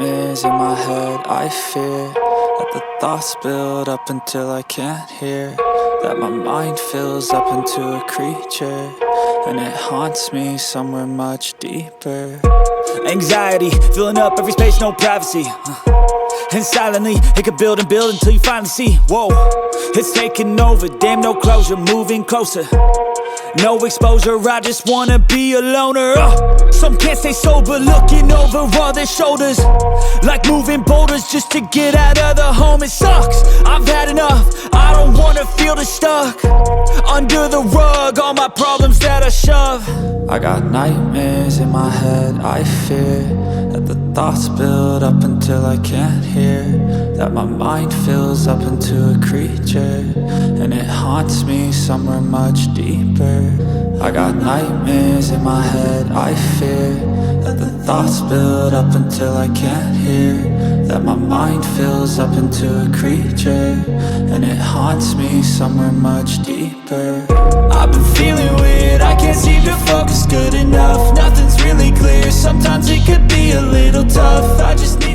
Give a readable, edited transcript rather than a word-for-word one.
nightmares in my head. I fear that the thoughts build up until I can't hear, that my mind fills up into a creature, and it haunts me somewhere much deeper. Anxiety, filling up every space, no privacy. And silently, it could build and build until you finally see, whoa, it's taking over, damn, no closure, moving closer. No exposure, I just wanna be a loner. Some can't stay sober, looking over all their shoulders, like moving boulders just to get out of the home. It sucks, I've had enough, I don't wanna feel the stuck under the rug, all my problems that I shove. I got nightmares in my head. I fear that the thoughts build up until I can't hear, that my mind fills up into a creature, and it haunts me somewhere much deeper. I got nightmares in my head. I fear that the thoughts build up until I can't hear, that my mind fills up into a creature, and it haunts me somewhere much deeper. I've been feeling weird, I can't seem to focus good enough. Nothing's really clear, sometimes it could be a little tough. I just need